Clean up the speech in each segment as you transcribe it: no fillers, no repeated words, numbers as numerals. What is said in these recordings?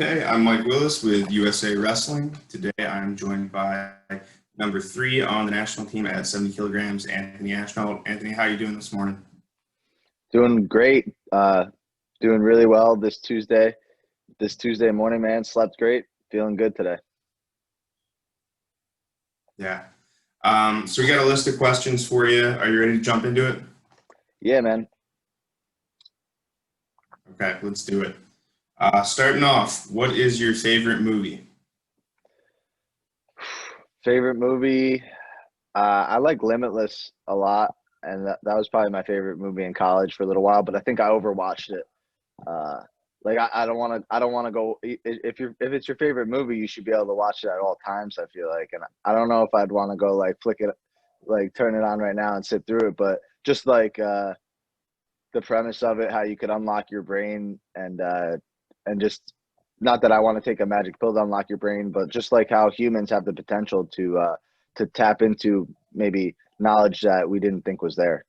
Okay, I'm Mike Willis with USA Wrestling. Today I'm joined by number 3 on the national team at 70 kilograms, Anthony Ashnault. Anthony, how are you doing this morning? Doing great. Doing really well this Tuesday. This Tuesday morning, man. Slept great. Feeling good today. Yeah. So we got a list of questions for you. Are you ready to jump into it? Yeah, man. Okay, let's do it. Starting off, what is your favorite movie? Favorite movie? I like Limitless a lot, and that was probably my favorite movie in college for a little while. But I think I overwatched it. I don't want to go. If it's your favorite movie, you should be able to watch it at all times. I feel like, and I don't know if I'd want to go like flick it, like turn it on right now and sit through it. But just like the premise of it, how you could unlock your brain and just not that I want to take a magic pill to unlock your brain, but just like how humans have the potential to tap into maybe knowledge that we didn't think was there.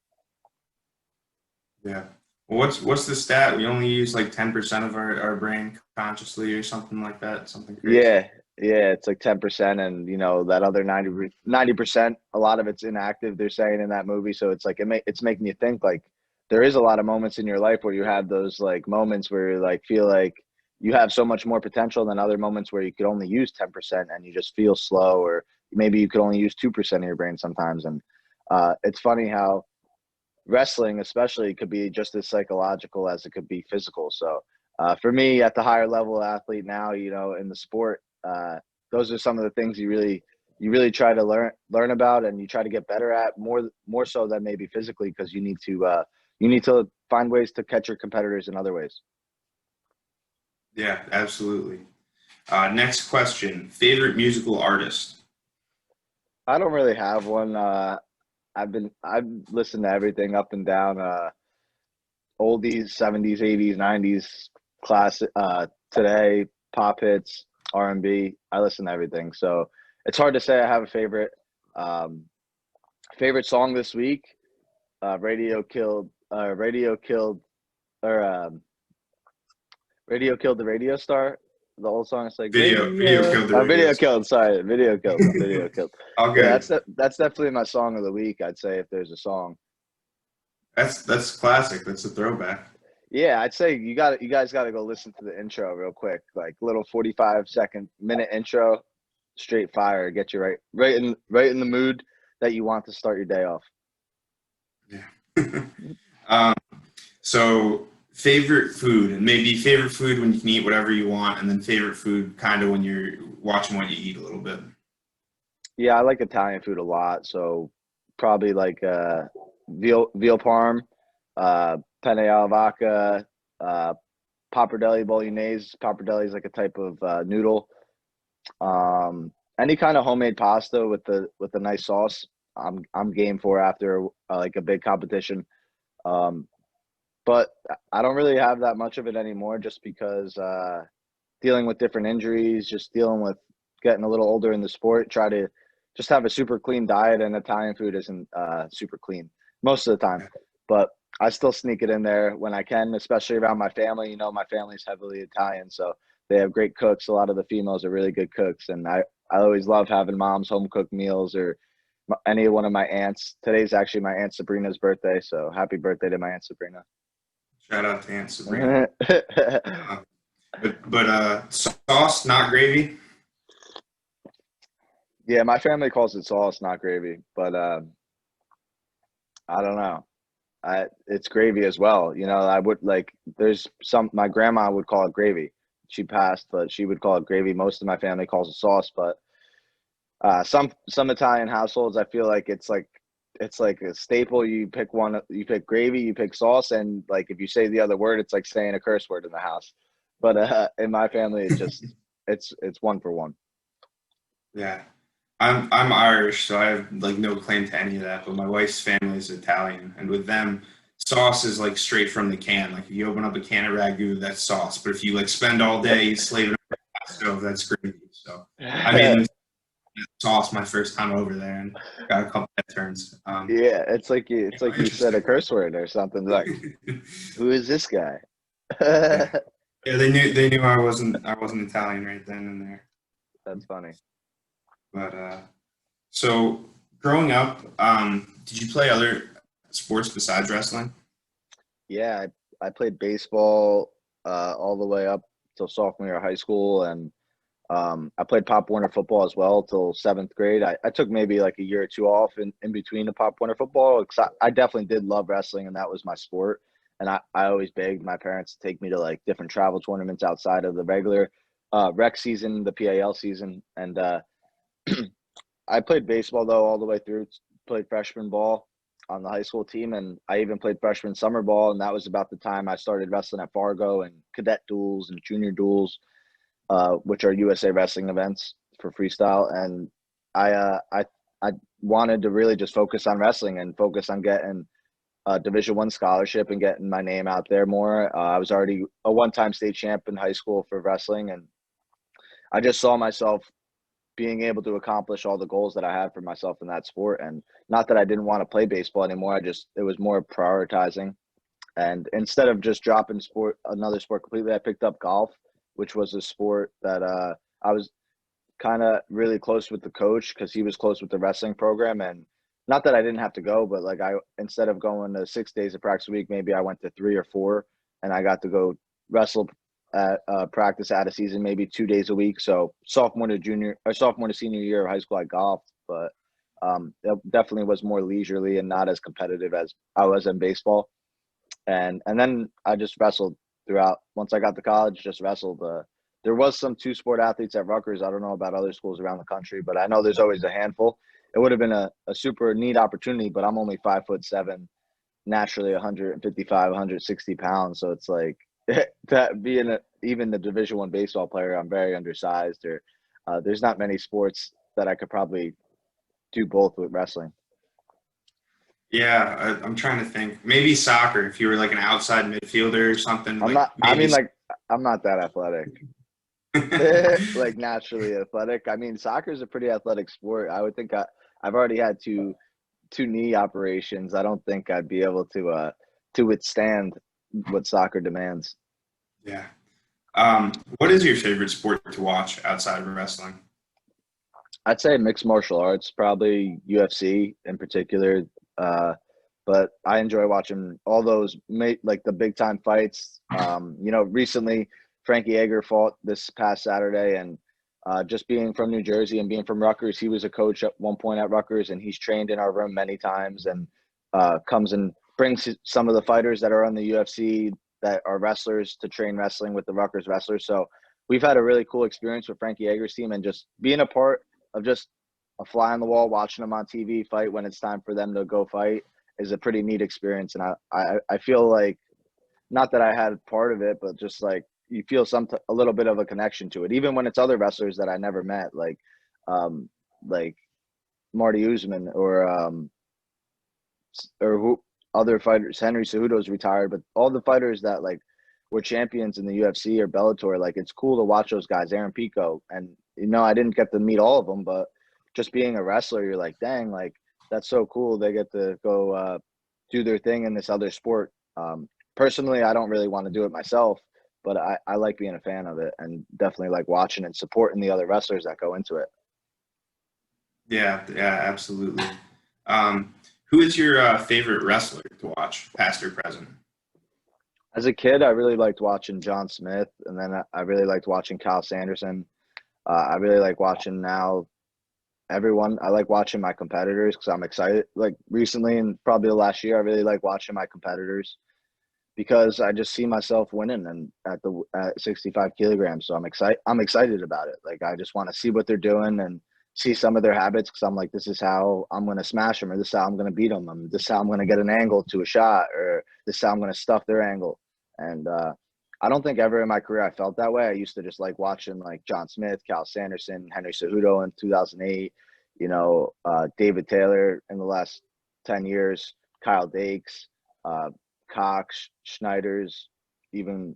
Yeah. Well, what's the stat? We only use like 10% of our brain consciously or something like that, something crazy. Yeah, it's like 10%, and that other 90%, a lot of it's inactive, they're saying in that movie. So it's like it's making you think like there is a lot of moments in your life where you have those like moments where you like feel like you have so much more potential than other moments where you could only use 10% and you just feel slow, or maybe you could only use 2% of your brain sometimes. And it's funny how wrestling especially could be just as psychological as it could be physical. So for me, at the higher level athlete now, in the sport, those are some of the things you really try to learn about, and you try to get better at more so than maybe physically, because you need to find ways to catch your competitors in other ways. Yeah, absolutely. Next question. Favorite musical artist? I don't really have one. I've listened to everything up and down, oldies, 70s, 80s, 90s, classic, today, pop hits, R&B. I listen to everything. So it's hard to say I have a favorite. Favorite song this week, or Radio Killed the Radio Star. The old song is like Video radio. killed the radio Video star. killed. Sorry, Video Killed. Video Killed. All Yeah, good. that's definitely my song of the week. I'd say if there's a song. That's classic. That's a throwback. Yeah, I'd say you guys got to go listen to the intro real quick, like little 45-minute intro, straight fire, get you right in the mood that you want to start your day off. Yeah. um, so favorite food, and maybe favorite food when you can eat whatever you want, and then favorite food kind of when you're watching what you eat a little bit. Yeah, I like Italian food a lot, so probably like veal parm, penne alla vodka, uh, pappardelle bolognese. Pappardelle is like a type of noodle. Any kind of homemade pasta with a nice sauce, I'm game for after like a big competition. Um, but I don't really have that much of it anymore, just because dealing with different injuries, just dealing with getting a little older in the sport. Try to just have a super clean diet, and Italian food isn't super clean most of the time, but I still sneak it in there when I can, especially around my family. My family's heavily Italian, so they have great cooks. A lot of the females are really good cooks, and I always love having mom's home cooked meals, or any one of my aunts. Today's actually my aunt Sabrina's birthday, so happy birthday to my aunt Sabrina. Shout out to Aunt Sabrina. Uh, but sauce, not gravy. Yeah, my family calls it sauce, not gravy, but I don't know. It's gravy as well. I would like. There's my grandma would call it gravy. She passed, but she would call it gravy. Most of my family calls it sauce, but some Italian households, I feel like it's like a staple. You pick one, you pick gravy, you pick sauce, and like if you say the other word, it's like saying a curse word in the house. But in my family, it's one for one. Yeah. I'm Irish, so I have like no claim to any of that. But my wife's family is Italian, and with them, sauce is like straight from the can. Like if you open up a can of ragu, that's sauce. But if you like spend all day slaving over the stove, that's gravy. So I made them sauce my first time over there, and got a couple of turns. Yeah, it's like you said a Interesting. curse word or something. Like, who is this guy? Yeah. Yeah, they knew I wasn't Italian right then and there. That's funny. But so growing up, did you play other sports besides wrestling? Yeah, I played baseball all the way up till sophomore year of high school, and I played Pop Warner football as well till seventh grade. I took maybe like a year or two off in between the Pop Warner football because I definitely did love wrestling and that was my sport. And I always begged my parents to take me to like different travel tournaments outside of the regular rec season, the PAL season. And I played baseball though all the way through. Played freshman ball on the high school team, and I even played freshman summer ball. And that was about the time I started wrestling at Fargo and cadet duels and junior duels, which are USA wrestling events for freestyle. And I wanted to really just focus on wrestling and focus on getting a Division I scholarship and getting my name out there more. I was already a one-time state champ in high school for wrestling, and I just saw myself being able to accomplish all the goals that I had for myself in that sport. And not that I didn't want to play baseball anymore. It was more prioritizing. And instead of just dropping another sport completely, I picked up golf, which was a sport that I was kind of really close with the coach because he was close with the wrestling program. And not that I didn't have to go, but like instead of going to 6 days of practice a week, maybe I went to 3 or 4, and I got to go wrestle at practice out of season, maybe 2 days a week. So sophomore to senior year of high school, I golfed, but it definitely was more leisurely and not as competitive as I was in baseball. And then I just wrestled throughout. Once I got to college, just wrestled. There was some two-sport athletes at Rutgers. I don't know about other schools around the country, but I know there's always a handful. It would have been a super neat opportunity, but I'm only 5'7", naturally 155, 160 pounds. So it's like that being even the Division I baseball player, I'm very undersized. Or there's not many sports that I could probably do both with wrestling. Yeah, I'm trying to think. Maybe soccer, if you were like an outside midfielder or something, I'm like not. I maybe. mean, like I'm not that athletic. Like naturally athletic. I mean, soccer is a pretty athletic sport. I would think I've already had two knee operations. I don't think I'd be able to withstand what soccer demands. Yeah. What is your favorite sport to watch outside of wrestling? I'd say mixed martial arts, probably UFC in particular. Uh, but I enjoy watching all those like the big time fights. Recently Frankie Edgar fought this past Saturday, and just being from New Jersey and being from Rutgers, he was a coach at one point at Rutgers, and he's trained in our room many times, and comes and brings some of the fighters that are on the UFC that are wrestlers to train wrestling with the Rutgers wrestlers. So we've had a really cool experience with Frankie Edgar's team, and just being a part of just a fly on the wall, watching them on TV fight when it's time for them to go fight is a pretty neat experience. And I feel like, not that I had part of it, but just like you feel a little bit of a connection to it, even when it's other wrestlers that I never met, um, like Marty Usman or who other fighters. Henry Cejudo's retired, but all the fighters that like were champions in the UFC or Bellator, like it's cool to watch those guys. Aaron Pico, and I didn't get to meet all of them, but just being a wrestler, you're like, dang, like that's so cool. They get to go do their thing in this other sport. Personally, I don't really want to do it myself, but I like being a fan of it and definitely like watching and supporting the other wrestlers that go into it. Yeah, yeah, absolutely. Um, who is your favorite wrestler to watch, past or present? As a kid, I really liked watching John Smith, and then I really liked watching Kyle Sanderson. I really like watching now everyone. I like watching my competitors because I'm excited. Like recently, and probably the last year, I really like watching my competitors because I just see myself winning and at 65 kilograms. So I'm excited about it. Like I just want to see what they're doing and see some of their habits because I'm like, this is how I'm going to smash them, or this is how I'm going to beat them, and this is how I'm going to get an angle to a shot, or this is how I'm going to stuff their angle. And I don't think ever in my career I felt that way. I used to just like watching like John Smith, Cal Sanderson, Henry Cejudo in 2008, David Taylor in the last 10 years, Kyle Dakes, uh, Cox, Schneiders, even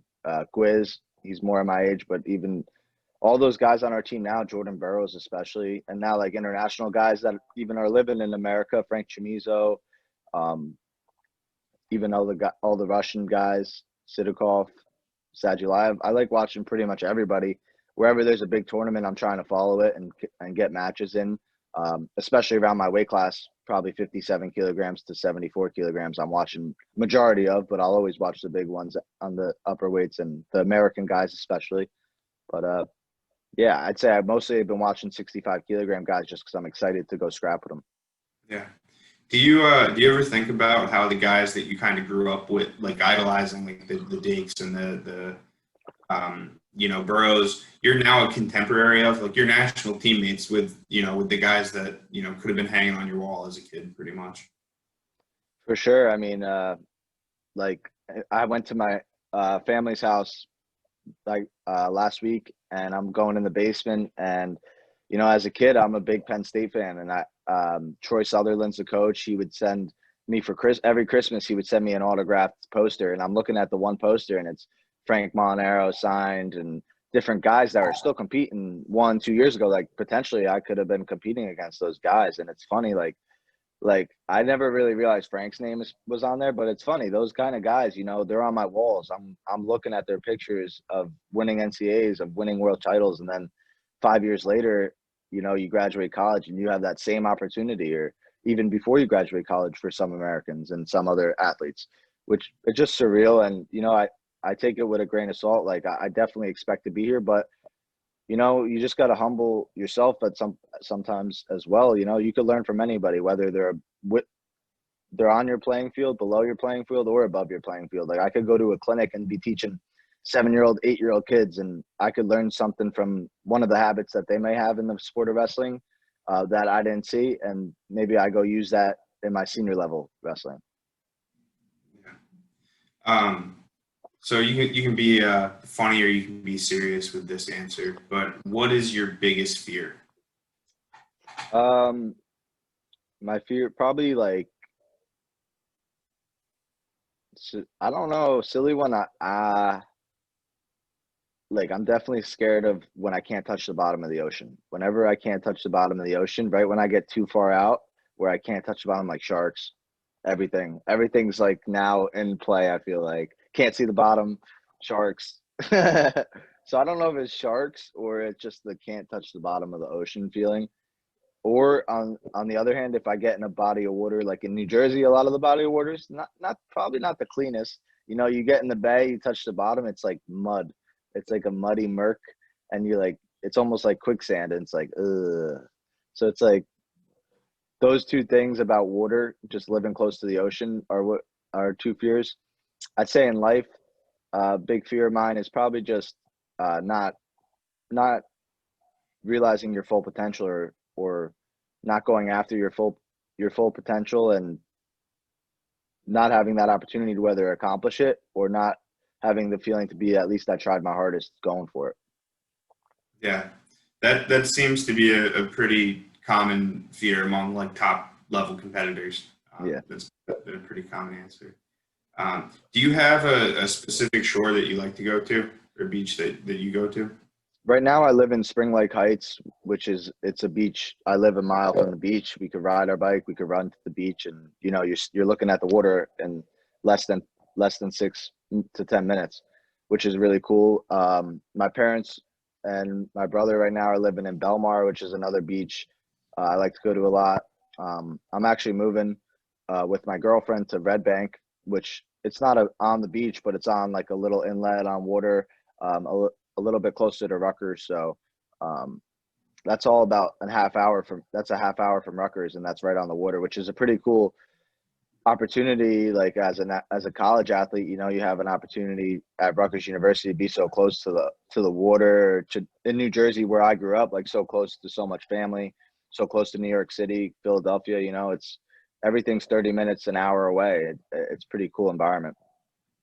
Quiz. He's more of my age, but even all those guys on our team now, Jordan Burroughs especially, and now like international guys that even are living in America, Frank Chamizo, um, even all the Russian guys, Sidakov. Sad July. I like watching pretty much everybody. Wherever there's a big tournament, I'm trying to follow it and get matches in, especially around my weight class, probably 57 kilograms to 74 kilograms. I'm watching majority of, but I'll always watch the big ones on the upper weights and the American guys especially. But yeah, I'd say I mostly have been watching 65 kilogram guys just because I'm excited to go scrap with them. Yeah. Do you ever think about how the guys that you kind of grew up with, like idolizing, like the Dakes and the Burrows, you're now a contemporary of, like, your national teammates with, with the guys that, could have been hanging on your wall as a kid, pretty much. For sure. I mean, like I went to my family's house like last week, and I'm going in the basement. And as a kid, I'm a big Penn State fan, and Troy Sutherland's the coach. He would send me for every Christmas. He would send me an autographed poster, and I'm looking at the one poster, and it's Frank Molinaro signed, and different guys that are still competing 1-2 years ago. Like potentially, I could have been competing against those guys. And it's funny, like I never really realized Frank's name was on there, but it's funny, those kind of guys, they're on my walls. I'm looking at their pictures of winning NCAAs, of winning world titles, and then 5 years later, you graduate college and you have that same opportunity, or even before you graduate college for some Americans and some other athletes, which is just surreal. And I take it with a grain of salt. Like I definitely expect to be here, but you just got to humble yourself sometimes as well. You could learn from anybody, whether they're on your playing field, below your playing field, or above your playing field. Like I could go to a clinic and be teaching 7-year-old, 8-year-old kids, and I could learn something from one of the habits that they may have in the sport of wrestling that I didn't see, and maybe I go use that in my senior level wrestling. Yeah. So you can be funny or you can be serious with this answer, but what is your biggest fear? My fear, probably like, I don't know, silly one. Like I'm definitely scared of when I can't touch the bottom of the ocean. Whenever I can't touch the bottom of the ocean, right when I get too far out where I can't touch the bottom, like sharks, everything's like now in play. I feel like can't see the bottom, sharks. So I don't know if it's sharks or it's just the can't touch the bottom of the ocean feeling. Or on the other hand, if I get in a body of water, like in New Jersey, a lot of the body of water is not probably not the cleanest. You get in the bay, you touch the bottom, it's like mud. It's like a muddy murk, and you're like, it's almost like quicksand, and it's like, ugh. So it's like those two things about water, just living close to the ocean, are what are two fears. I'd say in life, big fear of mine is probably just not realizing your full potential, or not going after your full potential, and not having that opportunity to whether accomplish it or not having the feeling to be, at least I tried my hardest going for it. Yeah, that seems to be a pretty common fear among like top level competitors. Yeah. That's been a pretty common answer. Do you have a specific shore that you like to go to, or beach that you go to? Right now I live in Spring Lake Heights, it's a beach. I live a mile from the beach. We could ride our bike, we could run to the beach, and you're looking at the water in less than 6 to 10 minutes, which is really cool. My parents and my brother right now are living in Belmar, which is another beach I like to go to a lot. I'm actually moving with my girlfriend to Red Bank, which it's not on the beach, but it's on like a little inlet on water, a little bit closer to Rutgers. So that's all about a half hour from Rutgers, and that's right on the water, which is a pretty cool opportunity. Like as a college athlete, you have an opportunity at Rutgers University to be so close to the water, in New Jersey where I grew up, like so close to so much family, so close to New York City, Philadelphia. Everything's 30 minutes, an hour away. It's pretty cool environment.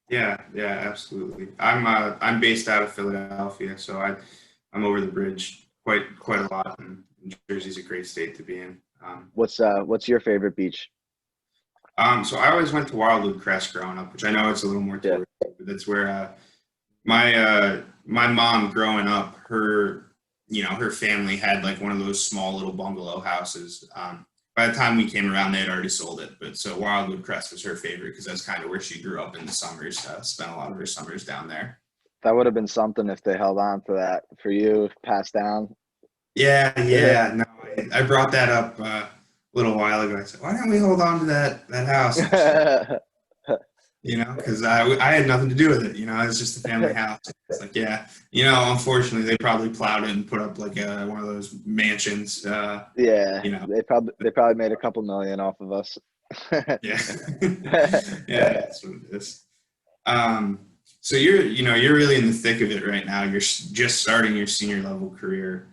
Yeah, absolutely. I'm based out of Philadelphia, so I'm over the bridge quite a lot, and Jersey's a great state to be in. What's your favorite beach? So I always went to Wildwood Crest growing up, which I know it's a little more touristy, but that's where my mom growing up, her family had like one of those small little bungalow houses. By the time we came around, they had already sold it. But so Wildwood Crest was her favorite because that's kind of where she grew up in the summers. Spent a lot of her summers down there. That would have been something if they held on to that for you, passed down. Yeah, yeah. No, I brought that up a little while ago. I said, why don't we hold on to that house? Because I had nothing to do with it. It's just a family house. It's like, yeah, unfortunately, they probably plowed it and put up like one of those mansions. Yeah, You know, they probably made a couple million off of us. yeah, yeah, that's what it is. Um, so you're really in the thick of it right now. You're just starting your senior level career.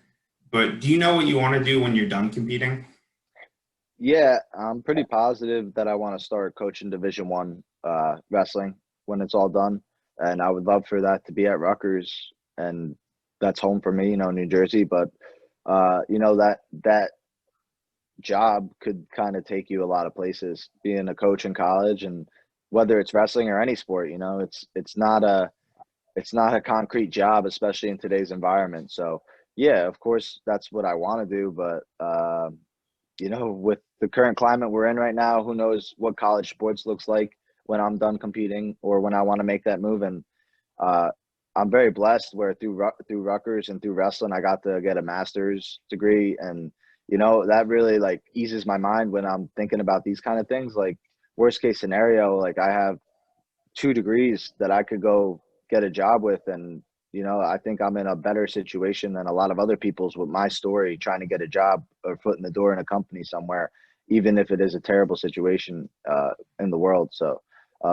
But do you know what you want to do when you're done competing? Yeah, I'm pretty positive that I want to start coaching Division 1 wrestling when it's all done, and I would love for that to be at Rutgers, and that's home for me, New Jersey. But that job could kind of take you a lot of places. Being a coach in college, and whether it's wrestling or any sport, it's not a concrete job, especially in today's environment. So yeah, of course, that's what I want to do, but with the current climate we're in right now, who knows what college sports looks like when I'm done competing or when I want to make that move. And uh, I'm very blessed where through Rutgers and through wrestling, I got to get a master's degree, and that really like eases my mind when I'm thinking about these kind of things. Like worst case scenario, like I have 2 degrees that I could go get a job with, and I think I'm in a better situation than a lot of other people's with my story, trying to get a job or foot in the door in a company somewhere, even if it is a terrible situation in the world. So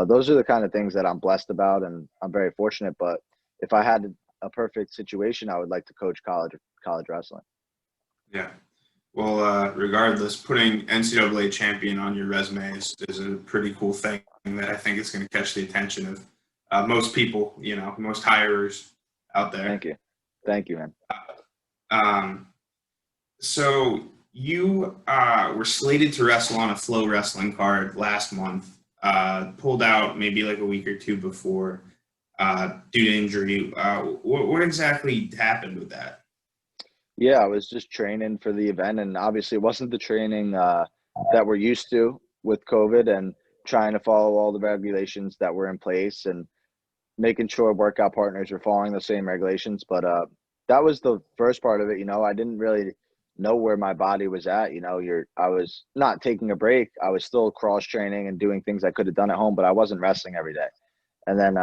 those are the kind of things that I'm blessed about, and I'm very fortunate. But if I had a perfect situation, I would like to coach college wrestling. Yeah. Well, regardless, putting NCAA champion on your resume is a pretty cool thing that I think is going to catch the attention of most people, most hirers out there. Thank you, man. Um, so you were slated to wrestle on a Flow Wrestling card last month, pulled out maybe like a week or two before due to injury. What exactly happened with that? Yeah, I was just training for the event, and obviously it wasn't the training that we're used to with COVID, and trying to follow all the regulations that were in place and making sure workout partners were following the same regulations. But that was the first part of it. I didn't really know where my body was at. I was not taking a break. I was still cross training and doing things I could have done at home, but I wasn't wrestling every day. And then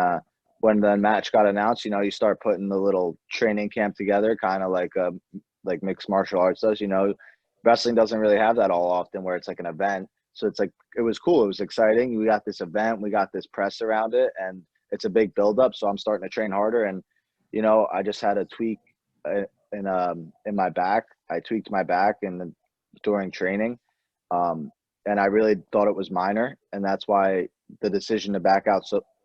when the match got announced, you start putting the little training camp together, kind of like mixed martial arts does. Wrestling doesn't really have that all often, where it's like an event. So it's like it was cool. It was exciting. We got this event. We got this press around it, and it's a big buildup. So I'm starting to train harder, and I just had a tweak in my back. I tweaked my back during training, and I really thought it was minor, and that's why the decision to back out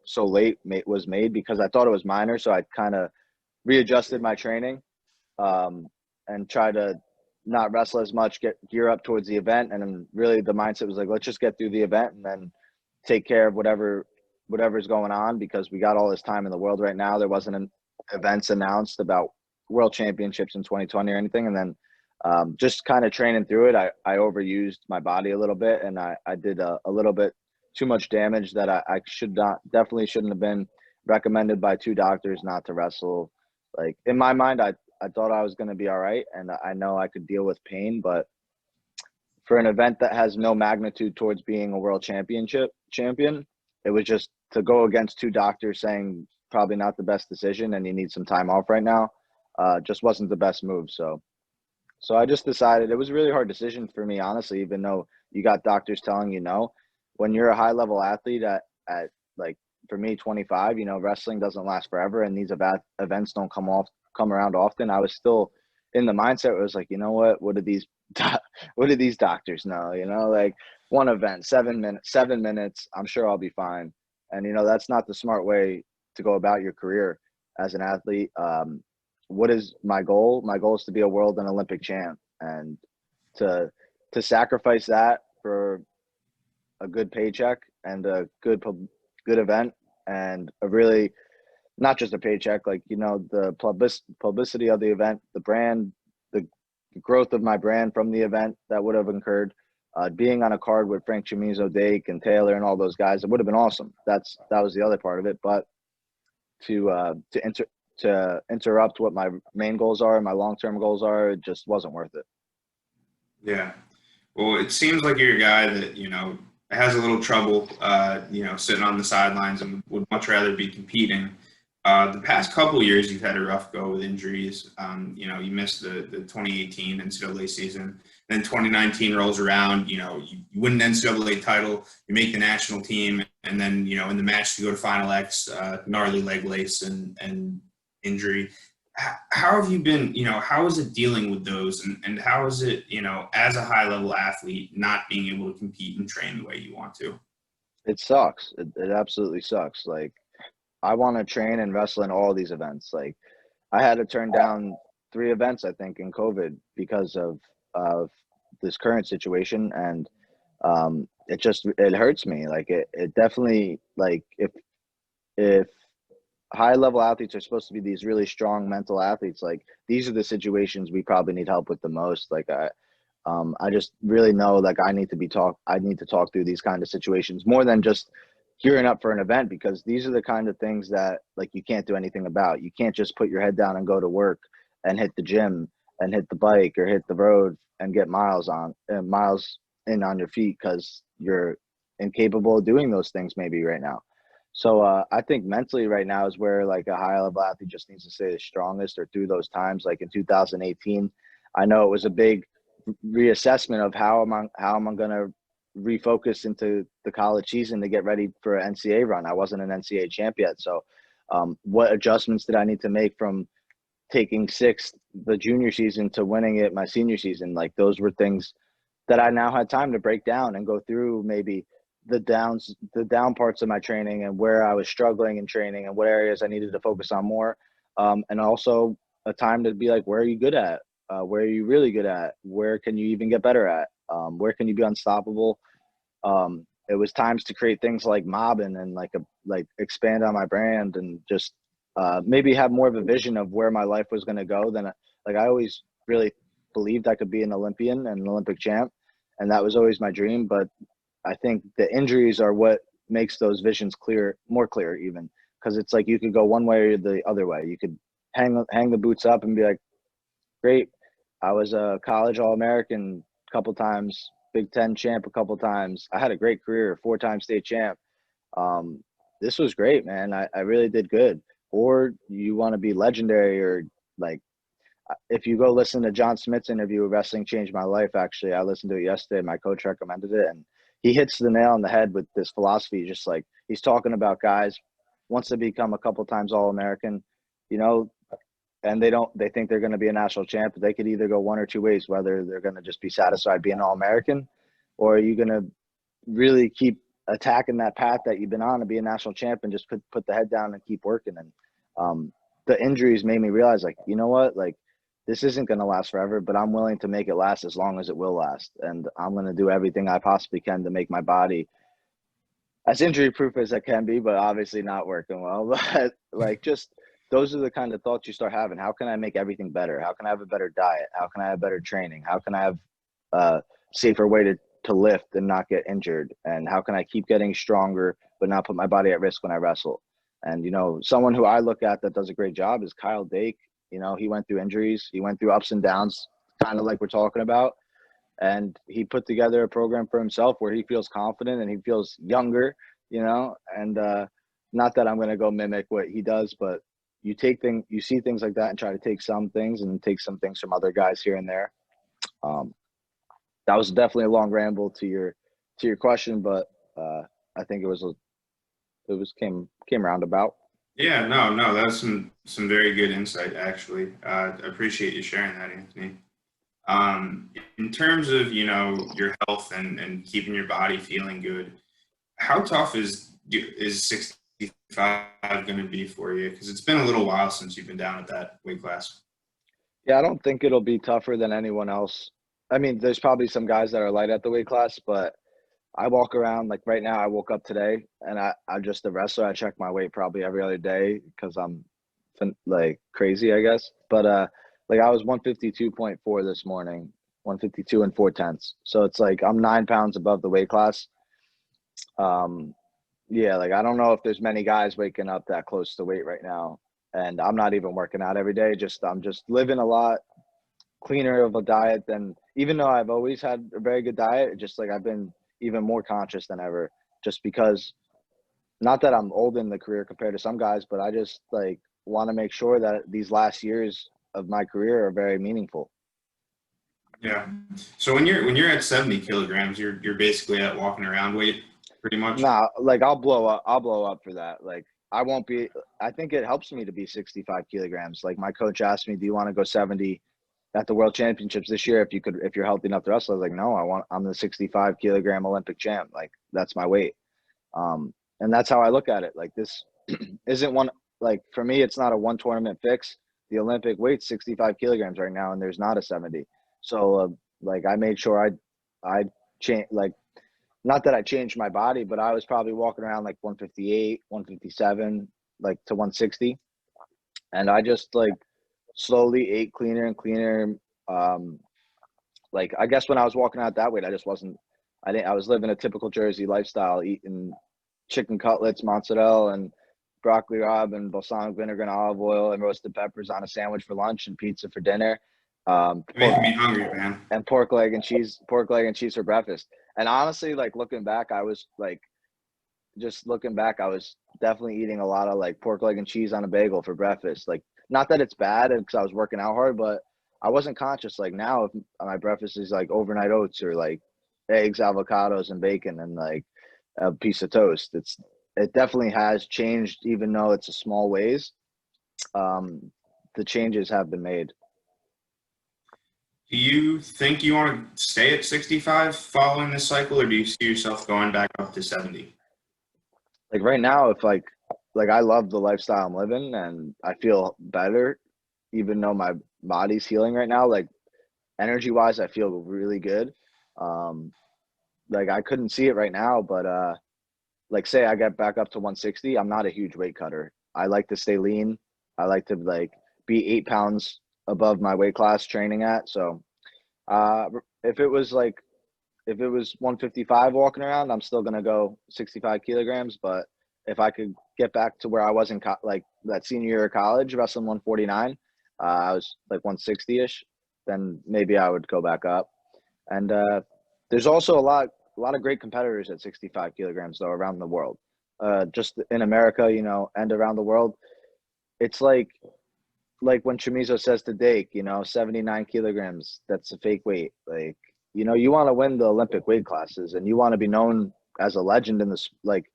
so late was made, because I thought it was minor. So I kind of readjusted my training, and try to not wrestle as much, gear up towards the event, and then really the mindset was like, let's just get through the event and then take care of whatever's going on, because we got all this time in the world right now. There wasn't an events announced about world championships in 2020 or anything. And then just kind of training through it, I overused my body a little bit, and I did a little bit too much damage that I definitely shouldn't have been recommended by 2 doctors not to wrestle. Like in my mind, I thought I was going to be all right, and I know I could deal with pain, but for an event that has no magnitude towards being a world champion, it was just to go against 2 doctors saying probably not the best decision and you need some time off right now. Just wasn't the best move. So I just decided. It was a really hard decision for me, honestly, even though you got doctors telling you no. When you're a high level athlete at like, for me, 25, wrestling doesn't last forever, and these events don't come around often. I was still in the mindset where it was like, what do these doctors know? Like one event, 7 minutes, I'm sure I'll be fine. And that's not the smart way to go about your career as an athlete. What is my goal? My goal is to be a world and Olympic champ, and to sacrifice that for a good paycheck and a good event, and a really, not just a paycheck, like the publicity of the event, the brand, the growth of my brand from the event that would have incurred, being on a card with Frank Chamizo, Dake, and Taylor, and all those guys. It would have been awesome. That was the other part of it. But to interrupt what my main goals are and my long-term goals are. It just wasn't worth it. Yeah. Well, it seems like you're a guy that, has a little trouble, sitting on the sidelines and would much rather be competing. The past couple of years, you've had a rough go with injuries. You missed the 2018 NCAA season. Then 2019 rolls around, you win an NCAA title, you make the national team, and then, in the match to go to Final X, gnarly leg lace and injury. How have you been, how is it dealing with those, and how is it, as a high level athlete, not being able to compete and train the way you want to? It sucks. It absolutely sucks. Like, I want to train and wrestle in all these events. Like, I had to turn down 3 events, I think, in COVID because of this current situation. And it hurts me. Like, it definitely, like, if high level athletes are supposed to be these really strong mental athletes, like, these are the situations we probably need help with the most. Like, I just really know, like, I need to talk through these kind of situations more than just gearing up for an event, because these are the kind of things that, like, you can't do anything about. You can't just put your head down and go to work and hit the gym and hit the bike or hit the road and get miles in on your feet, because you're incapable of doing those things maybe right now. So I think mentally right now is where, like, a high level athlete just needs to stay the strongest, or through those times. Like in 2018, I know it was a big reassessment of how am I going to refocus into the college season to get ready for an NCAA run. I wasn't an NCAA champ yet. So what adjustments did I need to make from taking sixth the junior season to winning it my senior season? Like, those were things that I now had time to break down and go through maybe the down parts of my training and where I was struggling in training and what areas I needed to focus on more. And also a time to be like, where are you good at? Where are you really good at? Where can you even get better at? Where can you be unstoppable? It was times to create things like mobbing and like expand on my brand and just maybe have more of a vision of where my life was going to go. Than, like, I always really believed I could be an Olympian and an Olympic champ, and that was always my dream. But I think the injuries are what makes those visions more clear even, because it's like you could go one way or the other way. You could hang the boots up and be like, great, I was a college All-American a couple times, Big Ten champ a couple times. I had a great career, 4-time state champ. This was great, man. I really did good. Or you want to be legendary, or like, if you go listen to John Smith's interview with Wrestling Changed My Life, actually, I listened to it yesterday. My coach recommended it, and he hits the nail on the head with this philosophy. Just like, he's talking about guys, once they become a couple times All-American, and they think they're going to be a national champ, they could either go one or two ways, whether they're going to just be satisfied being All-American, or are you going to really keep attacking that path that you've been on to be a national champ and just put the head down and keep working. And the injuries made me realize, like, you know what, like, this isn't going to last forever, but I'm willing to make it last as long as it will last. And I'm going to do everything I possibly can to make my body as injury proof as it can be, but obviously not working well. But like, just those are the kind of thoughts you start having. How can I make everything better? How can I have a better diet? How can I have better training? How can I have a safer way to lift and not get injured? And how can I keep getting stronger but not put my body at risk when I wrestle? And, someone who I look at that does a great job is Kyle Dake. He went through injuries. He went through ups and downs, kind of like we're talking about. And he put together a program for himself where he feels confident and he feels younger, and not that I'm going to go mimic what he does, but you see things like that and try to take some things and take some things from other guys here and there. That was definitely a long ramble to your question, but I think came roundabout. Yeah, no, that's some very good insight, actually. I appreciate you sharing that, Anthony. In terms of, your health and keeping your body feeling good, how tough is 65 going to be for you? Because it's been a little while since you've been down at that weight class. Yeah, I don't think it'll be tougher than anyone else. I mean, there's probably some guys that are light at the weight class, but I walk around, like right now, I woke up today and I'm just a wrestler. I check my weight probably every other day because I'm like crazy, I guess. But like, I was 152.4 this morning, 152 and 4/10. So it's like I'm 9 pounds above the weight class. Yeah, like I don't know if there's many guys waking up that close to weight right now. And I'm not even working out every day. Just I'm just living a lot cleaner of a diet than, even though I've always had a very good diet, just like I've been even more conscious than ever. Just because, not that I'm old in the career compared to some guys, but I just like want to make sure that these last years of my career are very meaningful. Yeah. So when you're at 70 kilograms, you're basically at walking around weight, pretty much. Nah, like I'll blow up. I'll blow up for that. Like I won't be. I think it helps me to be 65 kilograms. Like my coach asked me, "Do you want to go 70 at the World Championships this year? If you're healthy enough to wrestle?" I was like, "No, I'm the 65 kilogram Olympic champ. Like that's my weight." And that's how I look at it. Like this isn't one. Like for me, it's not a one tournament fix. The Olympic weight's 65 kilograms right now, and there's not a 70. So like I made sure I change, like, not that I changed my body, but I was probably walking around like 158, 157, like to 160. And I just like slowly ate cleaner and cleaner. Um, like I guess when I was walking out that weight, I was living a typical Jersey lifestyle, eating chicken cutlets, mozzarella, and broccoli rabe, and balsamic vinegar and olive oil, and roasted peppers on a sandwich for lunch, and pizza for dinner. You're Pork making me hungry, man. and pork leg and cheese for breakfast. And honestly, like looking back, I was like, just looking back, I was definitely eating a lot of like pork leg and cheese on a bagel for breakfast. Like, not that it's bad because I was working out hard, but I wasn't conscious. Like now, if my breakfast is like overnight oats or like eggs, avocados, and bacon, and like a piece of toast. It definitely has changed, even though it's a small ways. Um, the changes have been made. Do you think you want to stay at 65 following this cycle, or do you see yourself going back up to 70? Like right now, if like I love the lifestyle I'm living, and I feel better, even though my body's healing right now. Like energy wise, I feel really good. Um, like I couldn't see it right now, but like say I get back up to 160, I'm not a huge weight cutter. I like to stay lean. I like to like be 8 pounds above my weight class training at. So uh, if it was like if it was 155 walking around, I'm still gonna go 65 kilograms. But if I could get back to where I was in like that senior year of college, wrestling 149, I was like 160 ish. Then maybe I would go back up. And there's also a lot of great competitors at 65 kilograms though around the world. Just in America, and around the world. It's like when Chamizo says to Dake, 79 kilograms, that's a fake weight. Like, you want to win the Olympic weight classes, and you want to be known as a legend in this. Like,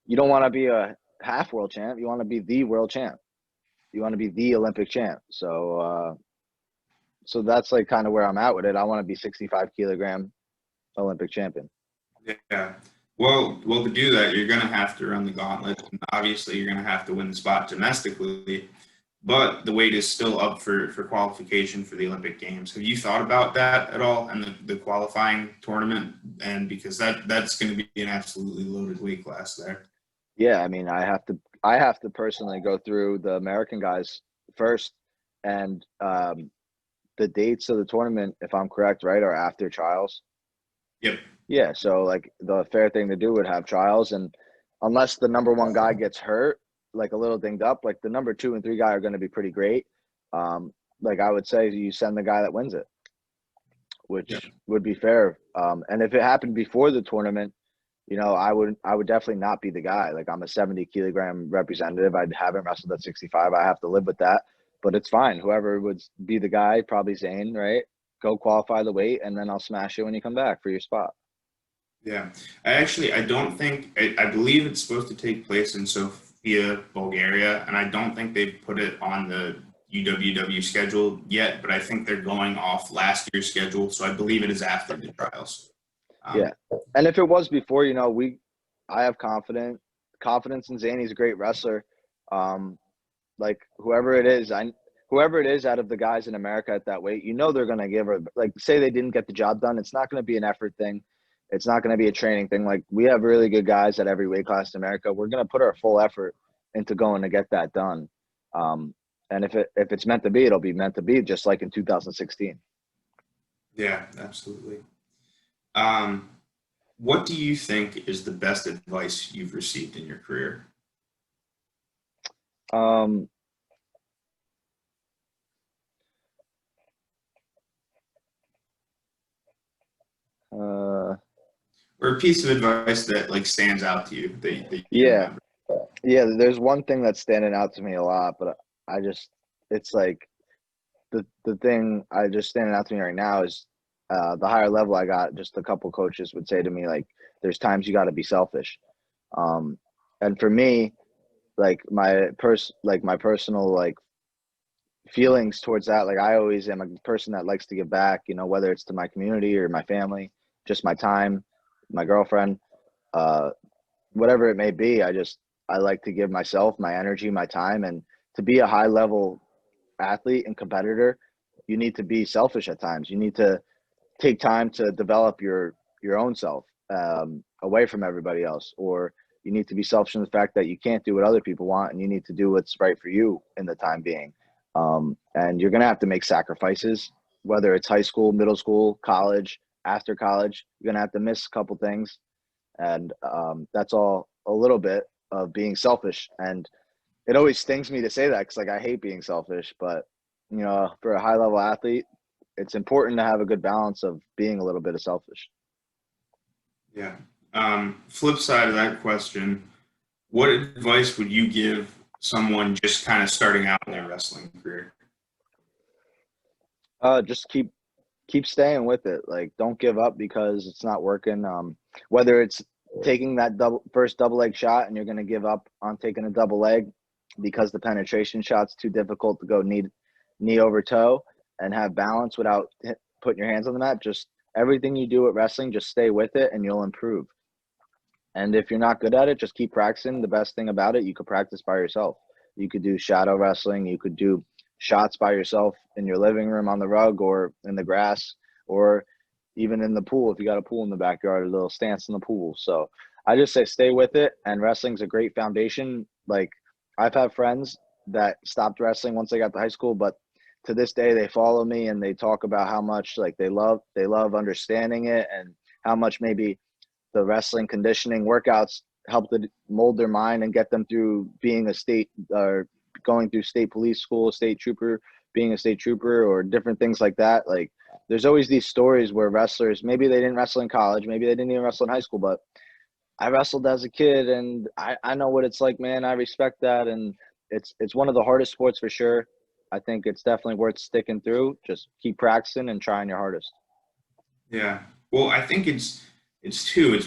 you don't want to be a half world champ. You want to be the world champ. You want to be the Olympic champ. So that's like kind of where I'm at with it. I want to be 65 kilogram Olympic champion. Yeah. Well, to do that, you're going to have to run the gauntlet. And obviously, you're going to have to win the spot domestically. But the weight is still up for qualification for the Olympic Games. Have you thought about that at all and the qualifying tournament? And because that's going to be an absolutely loaded weight class there. Yeah, I mean, I have to personally go through the American guys first, and the dates of the tournament, if I'm correct, right, are after trials. Yep. Yeah, so like the fair thing to do would have trials, and unless the number one guy gets hurt, like a little dinged up, like the number two and three guy are going to be pretty great. Like I would say, you send the guy that wins it, Yep. which would be fair. And if it happened before the tournament, I would definitely not be the guy. Like I'm a 70 kilogram representative. I haven't wrestled at 65. I have to live with that, but it's fine. Whoever would be the guy, probably Zane, right? Go qualify the weight, and then I'll smash you when you come back for your spot. Yeah. I don't think, I believe it's supposed to take place in Sofia, Bulgaria, and I don't think they've put it on the UWW schedule yet, but I think they're going off last year's schedule, so I believe it is after the trials. Yeah. And if it was before, I have confidence in Zane. He's a great wrestler. Like whoever it is out of the guys in America at that weight, they're gonna give her, like, say they didn't get the job done. It's not gonna be an effort thing. It's not gonna be a training thing. Like we have really good guys at every weight class in America. We're gonna put our full effort into going to get that done. And if it's meant to be, it'll be meant to be, just like in 2016. Yeah, absolutely. Um, What do you think is the best advice you've received in your career? Um, uh, Or a piece of advice that like stands out to you that you yeah, remember? yeah. There's one thing that's standing out to me a lot, but I just, it's like the thing I just standing out to me right now is the higher level I got. Just a couple coaches would say to me like, "There's times you got to be selfish," um, and for me, like my personal like feelings towards that. Like I always am a person that likes to give back, whether it's to my community or my family, just my time, my girlfriend, uh, whatever it may be. I like to give myself my energy, my time, and to be a high level athlete and competitor, you need to be selfish at times. You need to take time to develop your own self away from everybody else, or you need to be selfish in the fact that you can't do what other people want, and you need to do what's right for you in the time being. And you're gonna have to make sacrifices, whether it's high school, middle school, college, after college. You're gonna have to miss a couple things, and that's all a little bit of being selfish. And it always stings me to say that because like I hate being selfish, but for a high level athlete, it's important to have a good balance of being a little bit of selfish. Yeah. Flip side of that question, what advice would you give someone just kind of starting out in their wrestling career? Just keep staying with it. Like don't give up because it's not working. Whether it's taking that first double leg shot and you're going to give up on taking a double leg because the penetration shot's too difficult to go knee over toe and have balance without putting your hands on the mat. Just everything you do at wrestling, just stay with it and you'll improve. And if you're not good at it, just keep practicing. The best thing about it, you could practice by yourself. You could do shadow wrestling. You could do shots by yourself in your living room on the rug or in the grass or even in the pool. If you got a pool in the backyard, a little stance in the pool. So I just say stay with it. And wrestling's a great foundation. Like I've had friends that stopped wrestling once they got to high school, but to this day they follow me and they talk about how much like they love understanding it and how much maybe the wrestling conditioning workouts help to mold their mind and get them through being a state or going through state police school, state trooper, being a state trooper, or different things like that. Like there's always these stories where wrestlers, maybe they didn't wrestle in college, maybe they didn't even wrestle in high school, but I wrestled as a kid and I know what it's like, man. I respect that. And it's one of the hardest sports for sure. I think it's definitely worth sticking through. Just keep practicing and trying your hardest. Yeah. Well, I think it's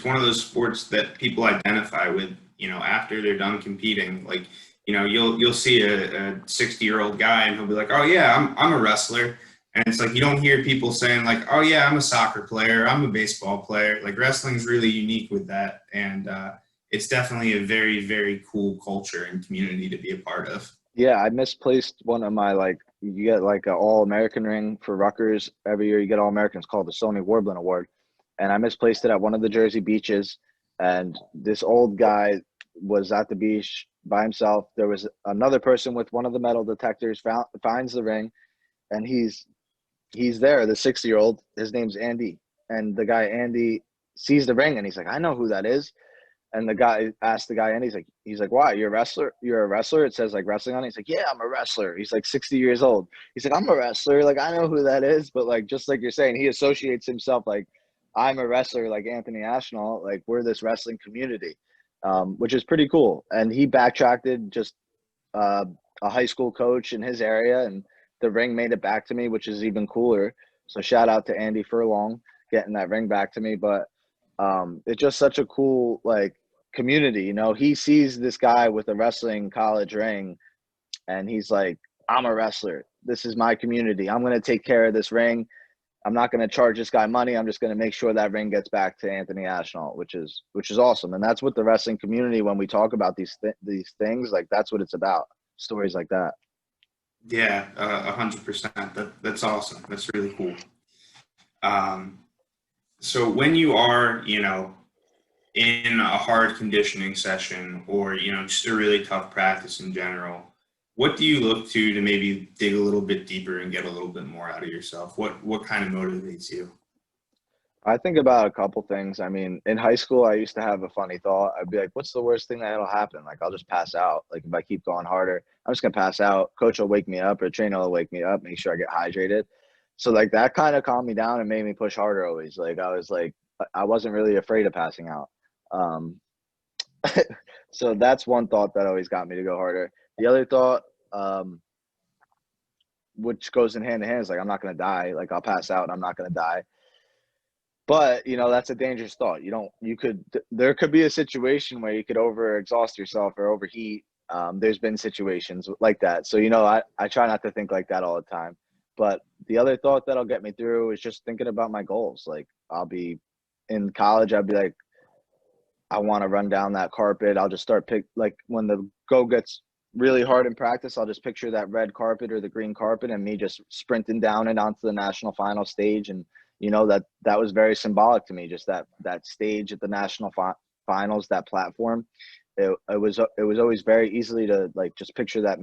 one of those sports that people identify with, after they're done competing. Like, you'll see a 60-year-old guy and he'll be like, "Oh yeah, I'm a wrestler." And it's like you don't hear people saying like, "Oh yeah, I'm a soccer player, I'm a baseball player." Like wrestling's really unique with that, and it's definitely a very, very cool culture and community to be a part of. Yeah, I misplaced one of my like you get like an all American ring for Rutgers every year. You get all Americans called the Sony Warblin Award, and I misplaced it at one of the Jersey beaches. And this old guy was at the beach by himself. There was another person with one of the metal detectors. Finds the ring, and he's there. The 60-year-old. His name's Andy, and the guy Andy sees the ring, and he's like, I know who that is. And the guy asked the guy, and he's like, why? You're a wrestler? You're a wrestler? It says like wrestling on it. He's like, yeah, I'm a wrestler. He's like 60 years old. He's like, I'm a wrestler. Like, I know who that is. But like, just like you're saying, he associates himself like, I'm a wrestler, like Anthony Ashnault. Like, we're this wrestling community, which is pretty cool. And he backtracked just uh, a high school coach in his area, and the ring made it back to me, which is even cooler. So shout out to Andy Furlong getting that ring back to me. But it's just such a cool like community. He sees this guy with a wrestling college ring, and he's like, I'm a wrestler. This is my community. I'm going to take care of this ring. I'm not going to charge this guy money. I'm just going to make sure that ring gets back to Anthony Ashnault, which is awesome. And that's what the wrestling community, when we talk about these things, like that's what it's about. Stories like that. Yeah, 100%. That's awesome. That's really cool. Um, so when you are, in a hard conditioning session or, just a really tough practice in general, what do you look to maybe dig a little bit deeper and get a little bit more out of yourself? What kind of motivates you? I think about a couple things. I mean, in high school, I used to have a funny thought. I'd be like, what's the worst thing that'll happen? Like, I'll just pass out. Like, if I keep going harder, I'm just going to pass out. Coach will wake me up or trainer will wake me up, make sure I get hydrated. So, like, that kind of calmed me down and made me push harder always. Like, I was like, I wasn't really afraid of passing out. Um, so that's one thought that always got me to go harder. The other thought, um, which goes in hand is like, I'm not going to die. Like, I'll pass out and I'm not going to die. But, that's a dangerous thought. There could be a situation where you could over exhaust yourself or overheat. There's been situations like that. So, I try not to think like that all the time. But the other thought that'll get me through is just thinking about my goals. Like, I'll be in college, I'll be like, I want to run down that carpet. I'll just like when the go gets really hard in practice, I'll just picture that red carpet or the green carpet and me just sprinting down it onto the national final stage. And, that was very symbolic to me, just that stage at the national finals, that platform. It was always very easily to like just picture that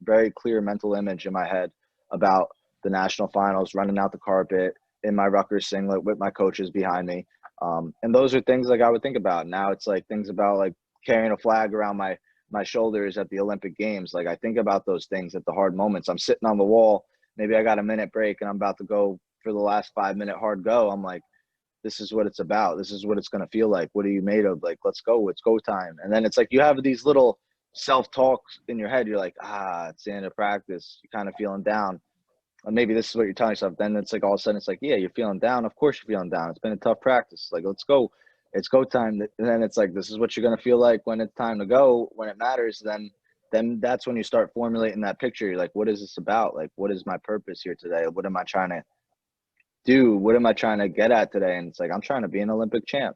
very clear mental image in my head about the national finals, running out the carpet in my Rutgers singlet with my coaches behind me. And those are things like I would think about. Now it's like things about like carrying a flag around my shoulders at the Olympic Games. Like I think about those things at the hard moments. I'm sitting on the wall, maybe I got a minute break and I'm about to go for the last 5-minute hard go. I'm like, this is what it's about. This is what it's going to feel like. What are you made of? Like, let's go. It's go time. And then it's like you have these little self-talks in your head. You're like, it's the end of practice. You're kind of feeling down. And maybe this is what you're telling yourself. Then it's like all of a sudden it's like, yeah, you're feeling down. Of course you're feeling down. It's been a tough practice. Like, let's go. It's go time. And then it's like, this is what you're going to feel like when it's time to go, when it matters. Then that's when you start formulating that picture. You're like, what is this about? Like, what is my purpose here today? What am I trying to do? What am I trying to get at today? And it's like, I'm trying to be an Olympic champ.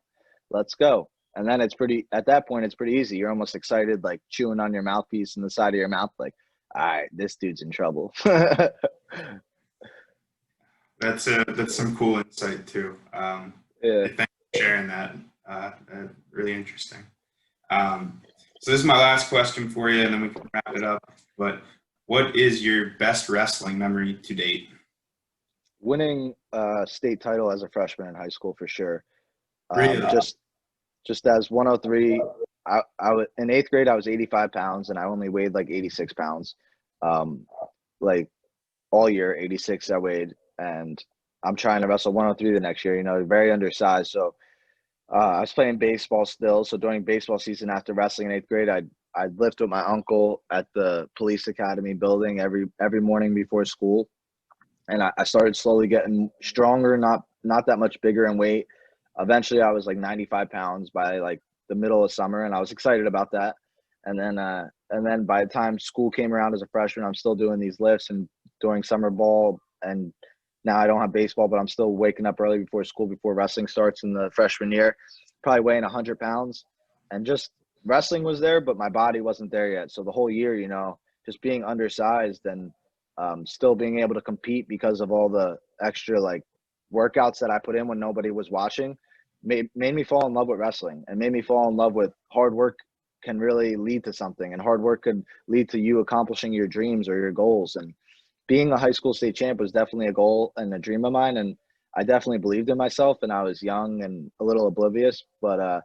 Let's go. And then at that point, it's pretty easy. You're almost excited, like chewing on your mouthpiece in the side of your mouth, like, all right, this dude's in trouble. That's some cool insight too. Yeah. Thanks for sharing that. Really interesting. So this is my last question for you, and then we can wrap it up. But what is your best wrestling memory to date? Winning a state title as a freshman in high school for sure. Really? Just as 103, in eighth grade I was 85 pounds and I only weighed like 86 pounds. Like all year 86 I weighed, and I'm trying to wrestle 103 the next year. Very undersized. So I was playing baseball still. So during baseball season after wrestling in eighth grade, I'd lift with my uncle at the police academy building every morning before school. And I started slowly getting stronger, not that much bigger in weight. Eventually, I was like 95 pounds by like the middle of summer, and I was excited about that. And then by the time school came around as a freshman, I'm still doing these lifts and during summer ball. And now I don't have baseball, but I'm still waking up early before school, before wrestling starts in the freshman year, probably weighing 100 pounds. And just wrestling was there, but my body wasn't there yet. So the whole year, just being undersized and still being able to compete because of all the extra like workouts that I put in when nobody was watching made me fall in love with wrestling and made me fall in love with hard work can really lead to something, and hard work could lead to you accomplishing your dreams or your goals. And being a high school state champ was definitely a goal and a dream of mine. And I definitely believed in myself, and I was young and a little oblivious, but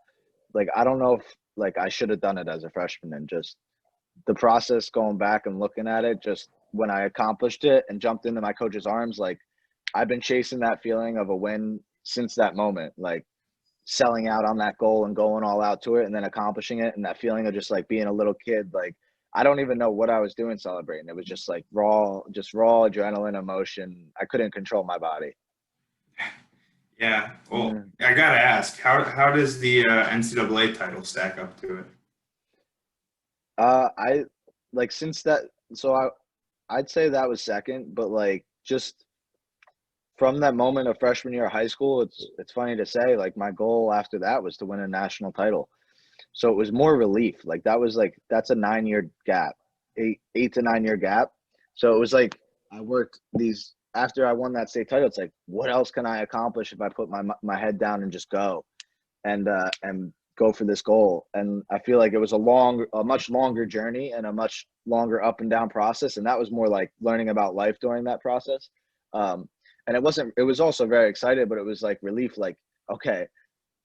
like, I don't know if like I should have done it as a freshman. And just the process going back and looking at it, just when I accomplished it and jumped into my coach's arms, like I've been chasing that feeling of a win since that moment, like selling out on that goal and going all out to it and then accomplishing it. And that feeling of just like being a little kid, like I don't even know what I was doing celebrating. It was just like raw adrenaline emotion. I couldn't control my body. Yeah. Well, Mm. I gotta ask, how does the NCAA title stack up to it? I like since that, so I'd say that was second, but like just from that moment of freshman year of high school, it's funny to say, like my goal after that was to win a national title. So it was more relief. Like that's a 9-year gap, 8 to 9 year gap. So it was like I worked these after I won that state title. It's like, what else can I accomplish if I put my head down and just go and go for this goal? And I feel like it was a much longer journey and a much longer up and down process. And that was more like learning about life during that process. Um, And it was also very excited, but it was like relief, like, okay,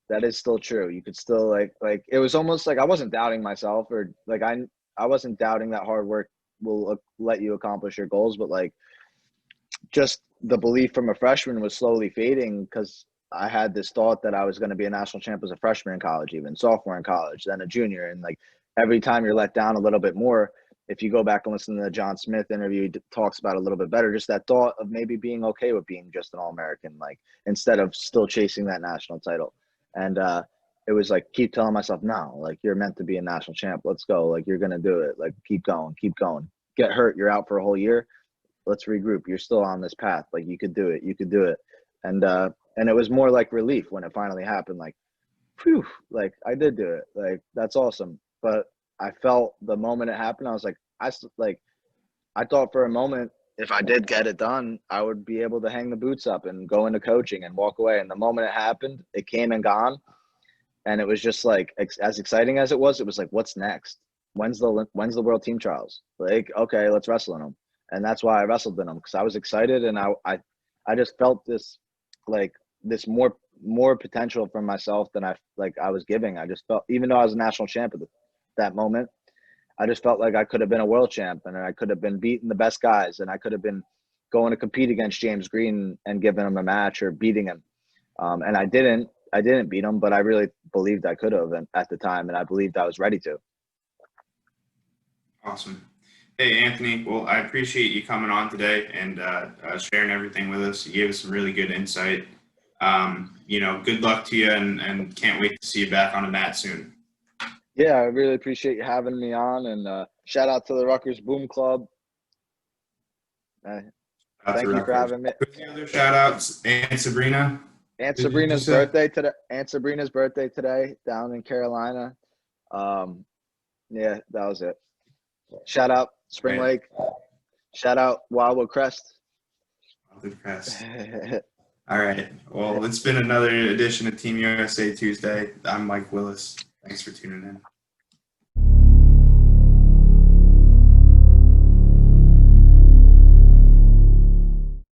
that is still true. You could still like it was almost like I wasn't doubting myself, or like I wasn't doubting that hard work will let you accomplish your goals, but like just the belief from a freshman was slowly fading because I had this thought that I was going to be a national champ as a freshman in college, even sophomore in college, then a junior. And like every time you're let down a little bit more, if you go back and listen to the John Smith interview, he talks about it a little bit better, just that thought of maybe being okay with being just an All-American, like instead of still chasing that national title. And it was like, keep telling myself, no, like you're meant to be a national champ. Let's go. Like you're going to do it. Like keep going, keep going. Get hurt. You're out for a whole year. Let's regroup. You're still on this path. Like you could do it. You could do it. And it was more like relief when it finally happened. Like, phew, like I did do it. Like that's awesome. But I felt the moment it happened, I was like, I thought for a moment, if I did get it done, I would be able to hang the boots up and go into coaching and walk away. And the moment it happened, it came and gone. And it was just like, as exciting as it was like, what's next? When's the world team trials? Like, okay, let's wrestle in them. And that's why I wrestled in them, because I was excited. And I just felt this, like this more potential from myself than I was giving. I just felt, even though I was a national champ at that moment, I just felt like I could have been a world champ, and I could have been beating the best guys, and I could have been going to compete against James Green and giving him a match or beating him. And I didn't beat him, but I really believed I could have at the time, and I believed I was ready to. Awesome. Hey, Anthony. Well, I appreciate you coming on today and sharing everything with us. You gave us some really good insight. Good luck to you, and can't wait to see you back on the mat soon. Yeah, I really appreciate you having me on, and shout out to the Rutgers Boom Club. Thank you for having me. Who's the other shout outs? Aunt Sabrina. Aunt Sabrina's birthday today. Aunt Sabrina's birthday today down in Carolina. Yeah, that was it. Shout out Spring Lake. Shout out Wildwood Crest. Wildwood Crest. All right. Well, it's been another edition of Team USA Tuesday. I'm Mike Willis. Thanks for tuning in.